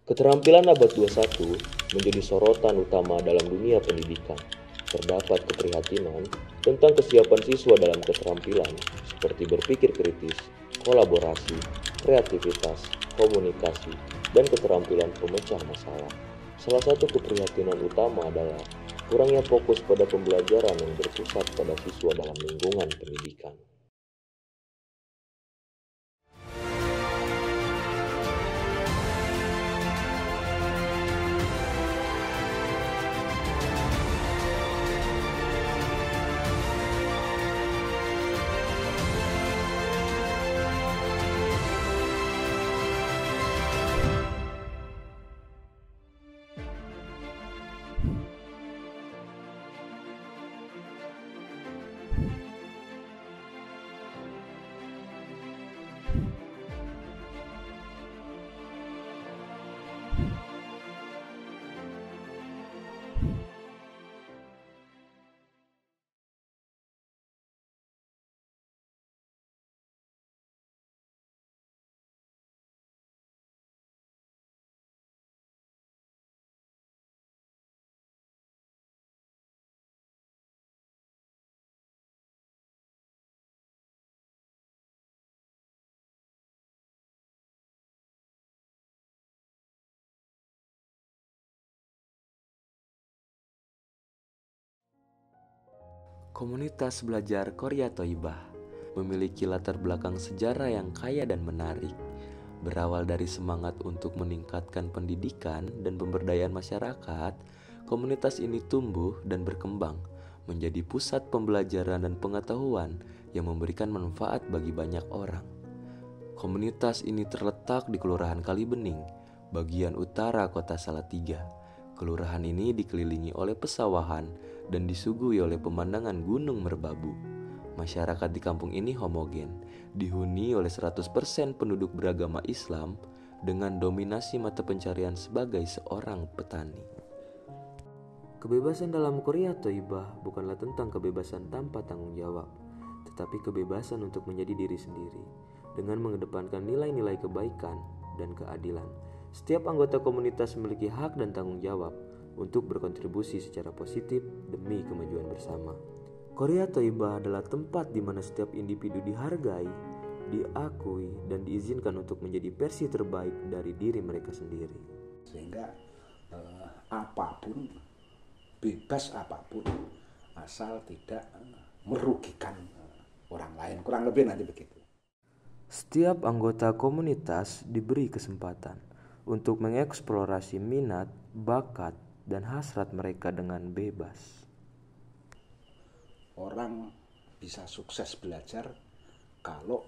Keterampilan abad 21 menjadi sorotan utama dalam dunia pendidikan. Terdapat keprihatinan tentang kesiapan siswa dalam keterampilan seperti berpikir kritis, kolaborasi, kreativitas, komunikasi, dan keterampilan pemecah masalah. Salah satu keprihatinan utama adalah kurangnya fokus pada pembelajaran yang berpusat pada siswa dalam lingkungan pendidikan. Komunitas belajar Qoria Thoibah memiliki latar belakang sejarah yang kaya dan menarik. Berawal dari semangat untuk meningkatkan pendidikan dan pemberdayaan masyarakat, komunitas ini tumbuh dan berkembang menjadi pusat pembelajaran dan pengetahuan yang memberikan manfaat bagi banyak orang. Komunitas ini terletak di Kelurahan Kalibening, bagian utara Kota Salatiga. Kelurahan ini dikelilingi oleh pesawahan dan disuguhi oleh pemandangan Gunung Merbabu. Masyarakat di kampung ini homogen, dihuni oleh 100% penduduk beragama Islam dengan dominasi mata pencarian sebagai seorang petani. Kebebasan dalam Qoria Thoibah bukanlah tentang kebebasan tanpa tanggung jawab, tetapi kebebasan untuk menjadi diri sendiri dengan mengedepankan nilai-nilai kebaikan dan keadilan. Setiap anggota komunitas memiliki hak dan tanggung jawab untuk berkontribusi secara positif demi kemajuan bersama. Qoria Thoibah adalah tempat di mana setiap individu dihargai, diakui, dan diizinkan untuk menjadi versi terbaik dari diri mereka sendiri. Sehingga apapun, bebas apapun, asal tidak merugikan orang lain. Kurang lebih nanti begitu. Setiap anggota komunitas diberi kesempatan untuk mengeksplorasi minat, bakat, dan hasrat mereka dengan bebas. Orang bisa sukses belajar kalau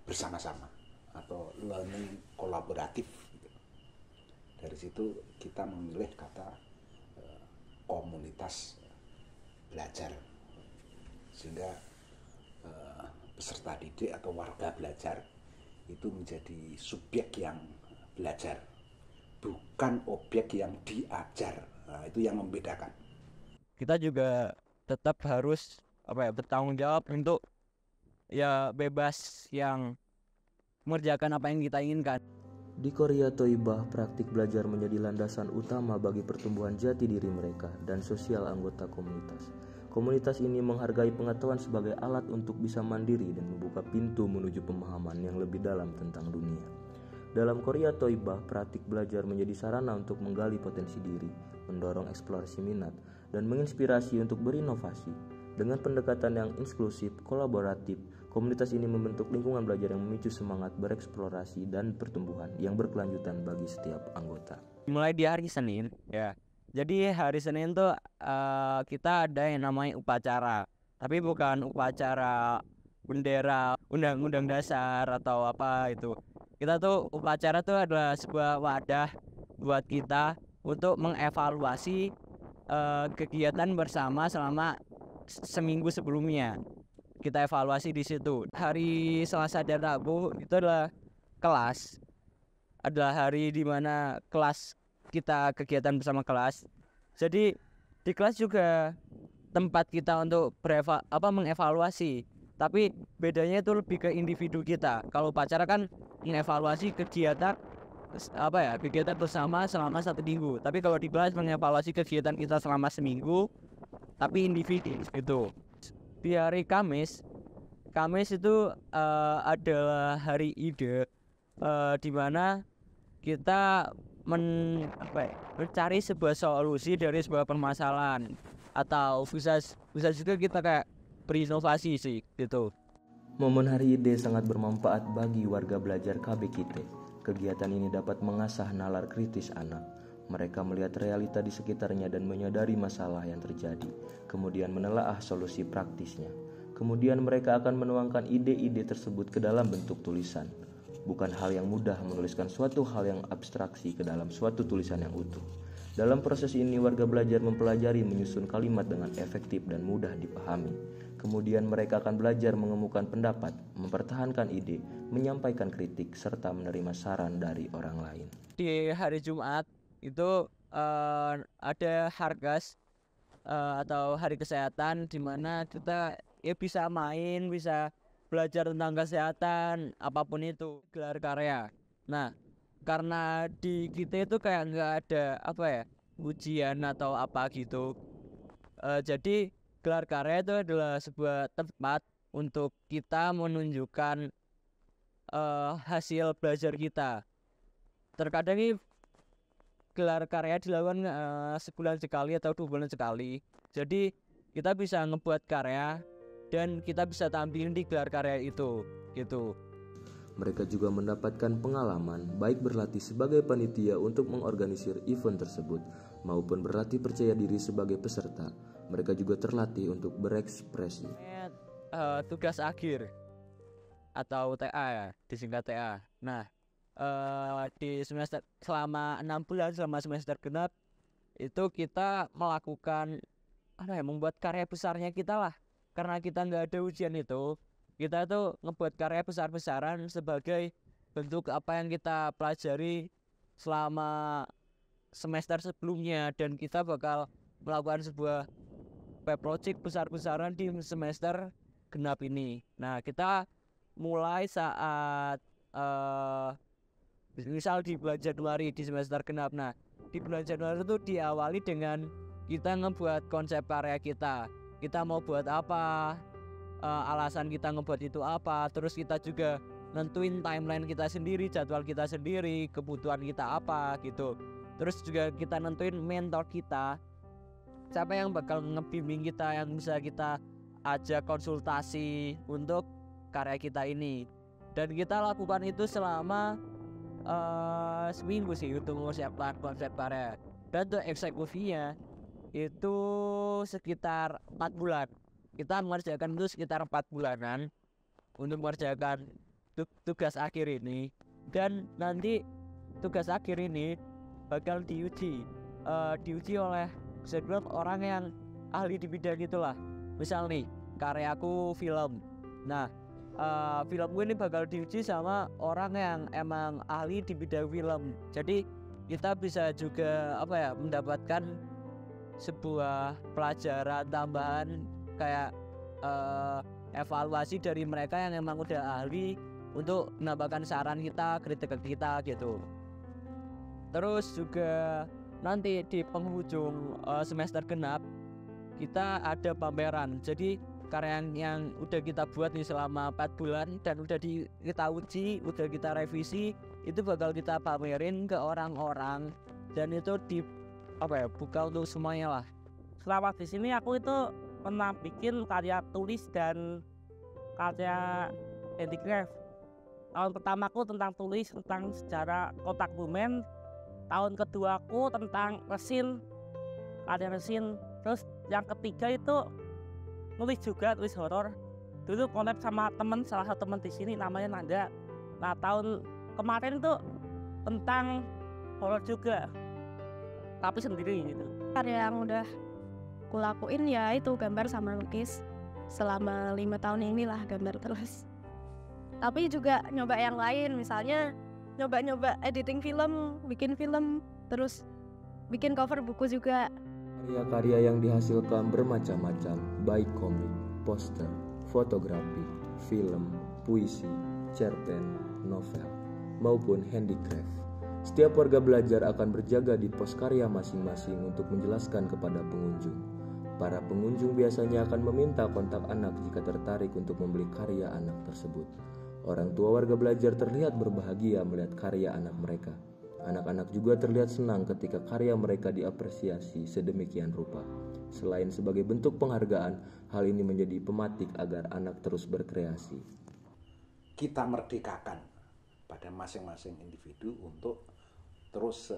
bersama-sama atau learning kolaboratif. Dari situ kita memilih kata komunitas belajar, sehingga peserta didik atau warga belajar itu menjadi subjek yang belajar, bukan objek yang diajar. Nah, itu yang membedakan. Kita juga tetap harus bertanggung jawab untuk bebas yang mengerjakan apa yang kita inginkan. Di Qoria Thoibah, praktik belajar menjadi landasan utama bagi pertumbuhan jati diri mereka dan sosial anggota komunitas. Komunitas ini menghargai pengetahuan sebagai alat untuk bisa mandiri dan membuka pintu menuju pemahaman yang lebih dalam tentang dunia. Dalam Qoria Thoibah, praktik belajar menjadi sarana untuk menggali potensi diri, mendorong eksplorasi minat, dan menginspirasi untuk berinovasi. Dengan pendekatan yang inklusif, kolaboratif, komunitas ini membentuk lingkungan belajar yang memicu semangat bereksplorasi dan pertumbuhan yang berkelanjutan bagi setiap anggota. Mulai di hari Senin, ya. Jadi hari Senin tuh kita ada yang namanya upacara, tapi bukan upacara bendera, undang-undang dasar atau apa itu. Kita tuh upacara tuh adalah sebuah wadah buat kita untuk mengevaluasi kegiatan bersama selama seminggu sebelumnya. Kita evaluasi di situ. Hari Selasa dan Rabu itu adalah kelas. Adalah hari di mana kelas kita kegiatan bersama kelas. Jadi di kelas juga tempat kita untuk mengevaluasi. Tapi bedanya itu lebih ke individu kita. Kalau upacara kan mengevaluasi kegiatan kegiatan bersama selama 1 minggu. Tapi kalau di kelas mengevaluasi kegiatan kita selama seminggu, tapi individu gitu. Di hari Kamis itu adalah hari ide, di mana kita mencari sebuah solusi dari sebuah permasalahan, atau bisa juga kita kayak berinovasi sih gitu. Momen Hari Ide sangat bermanfaat bagi warga belajar KBKT. Kegiatan ini dapat mengasah nalar kritis anak. Mereka melihat realita di sekitarnya dan menyadari masalah yang terjadi, kemudian menelaah solusi praktisnya. Kemudian mereka akan menuangkan ide-ide tersebut ke dalam bentuk tulisan. Bukan hal yang mudah menuliskan suatu hal yang abstraksi ke dalam suatu tulisan yang utuh. Dalam proses ini warga belajar mempelajari menyusun kalimat dengan efektif dan mudah dipahami. Kemudian mereka akan belajar mengemukakan pendapat, mempertahankan ide, menyampaikan kritik, serta menerima saran dari orang lain. Di hari Jumat itu ada Hargas atau hari kesehatan, di mana kita bisa main, bisa belajar tentang kesehatan, apapun itu, gelar karya. Nah, karena di kita itu kayak nggak ada ujian atau apa gitu, jadi gelar karya itu adalah sebuah tempat untuk kita menunjukkan hasil belajar kita. Terkadang ini gelar karya dilakukan sebulan sekali atau 2 bulan sekali. Jadi kita bisa ngebuat karya dan kita bisa tampilin di gelar karya itu gitu. Mereka juga mendapatkan pengalaman baik berlatih sebagai panitia untuk mengorganisir event tersebut maupun berlatih percaya diri sebagai peserta. Mereka juga terlatih untuk berekspresi. Tugas akhir atau TA ya, disingkat TA. Nah, di semester selama 6 bulan selama semester genap itu kita melakukan membuat karya besarnya kita lah. Karena kita nggak ada ujian itu, kita tuh ngebuat karya besar-besaran sebagai bentuk apa yang kita pelajari selama semester sebelumnya, dan kita bakal melakukan sebuah project besar-besaran di semester genap ini. Nah, kita mulai saat misal di bulan Januari di semester genap. Nah, di bulan Januari itu diawali dengan kita ngebuat konsep karya kita. Kita mau buat apa, alasan kita ngebuat itu apa, terus kita juga nentuin timeline kita sendiri, jadwal kita sendiri, kebutuhan kita apa gitu. Terus juga kita nentuin mentor kita, siapa yang bakal ngebimbing kita, yang bisa kita ajak konsultasi untuk karya kita ini. Dan kita lakukan itu selama seminggu sih untuk mempersiapkan konsep karya. Dan untuk eksekusinya itu sekitar 4 bulan. Kita mengerjakan itu sekitar 4 bulanan untuk mengerjakan tugas akhir ini. Dan nanti tugas akhir ini bakal diuji oleh orang yang ahli di bidang itulah. Misal nih, karyaku film. Nah, filmku ini bakal diuji sama orang yang emang ahli di bidang film. Jadi kita bisa juga mendapatkan sebuah pelajaran tambahan kayak evaluasi dari mereka yang emang udah ahli untuk menambahkan saran kita, kritik kita gitu. Terus juga nanti di penghujung semester genap kita ada pameran. Jadi karya yang udah kita buat nih selama 4 bulan dan udah kita uji, udah kita revisi, itu bakal kita pamerin ke orang-orang, dan itu buka untuk semuanya lah. Selama di sini aku itu pernah bikin karya tulis dan karya handicraft. Tahun pertamaku tentang tulis, tentang sejarah Kota Kebumen. Tahun keduaku tentang resin, karya resin. Terus yang ketiga itu nulis juga, tulis horor. Dulu collab sama salah satu teman di sini namanya Nanda. Nah, tahun kemarin tuh tentang horor juga, tapi sendiri gitu. Karya yang udah kulakuin ya itu gambar sama lukis. Selama 5 tahun inilah gambar terus. Tapi juga nyoba yang lain, misalnya nyoba editing film, bikin film, terus bikin cover buku juga. Karya-karya yang dihasilkan bermacam-macam, baik komik, poster, fotografi, film, puisi, cerpen, novel, maupun handicraft. Setiap warga belajar akan berjaga di pos karya masing-masing untuk menjelaskan kepada pengunjung. Para pengunjung biasanya akan meminta kontak anak jika tertarik untuk membeli karya anak tersebut. Orang tua warga belajar terlihat berbahagia melihat karya anak mereka. Anak-anak juga terlihat senang ketika karya mereka diapresiasi sedemikian rupa. Selain sebagai bentuk penghargaan, hal ini menjadi pematik agar anak terus berkreasi. Kita merdekakan pada masing-masing individu untuk terus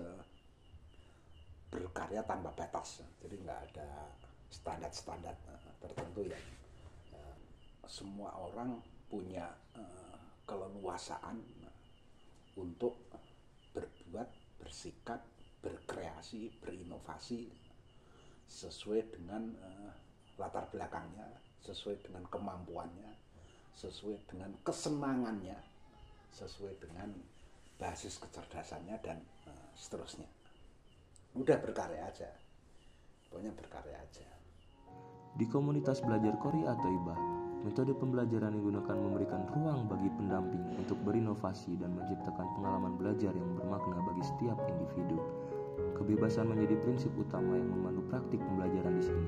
berkarya tanpa batas. Jadi nggak ada standar-standar tertentu yang semua orang punya keleluasaan untuk berbuat, bersikap, berkreasi, berinovasi sesuai dengan latar belakangnya, sesuai dengan kemampuannya, sesuai dengan kesenangannya, sesuai dengan basis kecerdasannya, dan seterusnya. Udah berkarya aja, pokoknya berkarya aja. Di komunitas belajar Qoria Thoibah, metode pembelajaran digunakan memberikan ruang bagi pendamping untuk berinovasi dan menciptakan pengalaman belajar yang bermakna bagi setiap individu. Kebebasan menjadi prinsip utama yang memandu praktik pembelajaran di sini,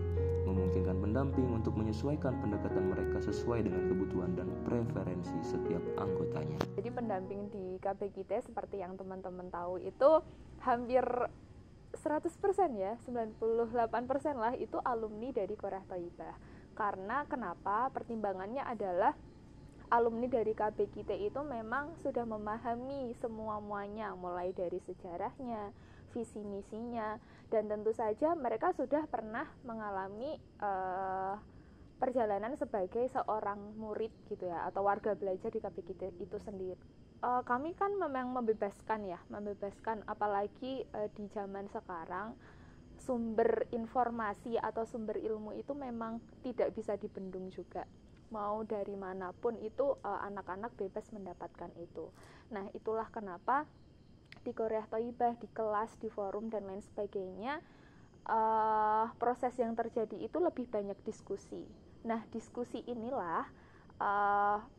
memungkinkan pendamping untuk menyesuaikan pendekatan mereka sesuai dengan kebutuhan dan preferensi setiap anggotanya. Jadi pendamping di KB kita seperti yang teman-teman tahu itu hampir 100% ya, 98% lah itu alumni dari Qoria Thoibah. Karena kenapa? Pertimbangannya adalah alumni dari KB kita itu memang sudah memahami semua-muanya, mulai dari sejarahnya, visi misinya, dan tentu saja mereka sudah pernah mengalami perjalanan sebagai seorang murid gitu ya, atau warga belajar di KB kita itu sendiri. Kami kan memang membebaskan apalagi di zaman sekarang sumber informasi atau sumber ilmu itu memang tidak bisa dibendung juga. Mau dari manapun itu anak-anak bebas mendapatkan itu. Nah, itulah kenapa di Qoria Thoibah, di kelas, di forum dan lain sebagainya, proses yang terjadi itu lebih banyak diskusi. Nah, diskusi inilah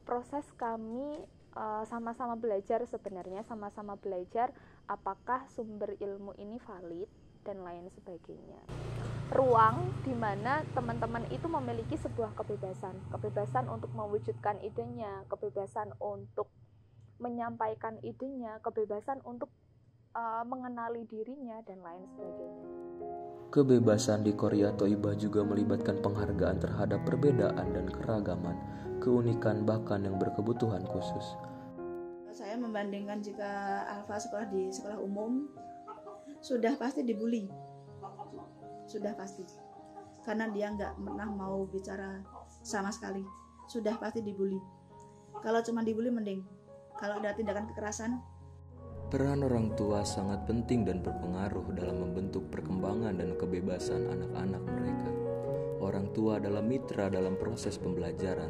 proses kami sama-sama belajar, sebenarnya sama-sama belajar apakah sumber ilmu ini valid dan lain sebagainya. Ruang di mana teman-teman itu memiliki sebuah kebebasan untuk mewujudkan idenya, kebebasan untuk menyampaikan idenya, kebebasan untuk mengenali dirinya dan lain sebagainya. Kebebasan di Qoria Thoibah juga melibatkan penghargaan terhadap perbedaan dan keragaman, keunikan bahkan yang berkebutuhan khusus. Saya membandingkan jika Alfa sekolah di sekolah umum, sudah pasti dibully, sudah pasti, karena dia nggak pernah mau bicara sama sekali, sudah pasti dibully. Kalau cuma dibully mending, kalau ada tindakan kekerasan. Peran orang tua sangat penting dan berpengaruh dalam membentuk perkembangan dan kebebasan anak-anak mereka. Orang tua adalah mitra dalam proses pembelajaran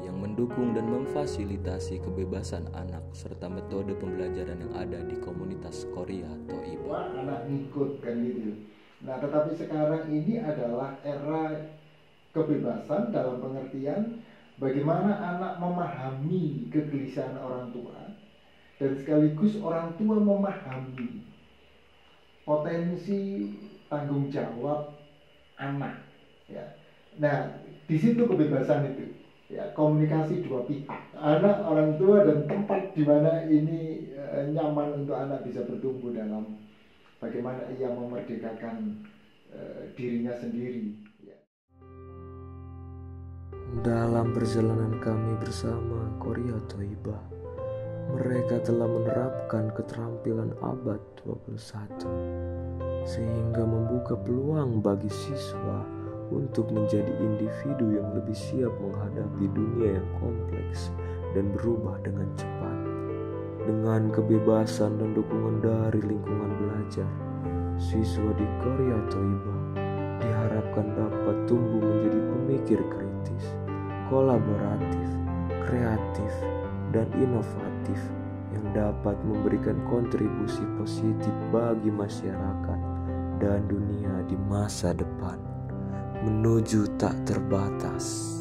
yang mendukung dan memfasilitasi kebebasan anak serta metode pembelajaran yang ada di komunitas Qoria Thoibah. Anak ngikut kan gitu. Nah, tetapi sekarang ini adalah era kebebasan dalam pengertian bagaimana anak memahami kegelisahan orang tua dan sekaligus orang tua memahami potensi tanggung jawab anak. Ya. Nah, di situ kebebasan itu. Ya, komunikasi dua pihak, anak, orang tua, dan tempat di mana ini nyaman untuk anak bisa bertumbuh dalam bagaimana ia memerdekakan dirinya sendiri. Ya. Dalam perjalanan kami bersama Qoria Thoibah, mereka telah menerapkan keterampilan abad 21 sehingga membuka peluang bagi siswa untuk menjadi individu yang lebih siap menghadapi dunia yang kompleks dan berubah dengan cepat. Dengan kebebasan dan dukungan dari lingkungan belajar, siswa di Qoria Thoibah diharapkan dapat tumbuh menjadi pemikir kritis, kolaboratif, kreatif, dan inovatif yang dapat memberikan kontribusi positif bagi masyarakat dan dunia di masa depan menuju tak terbatas.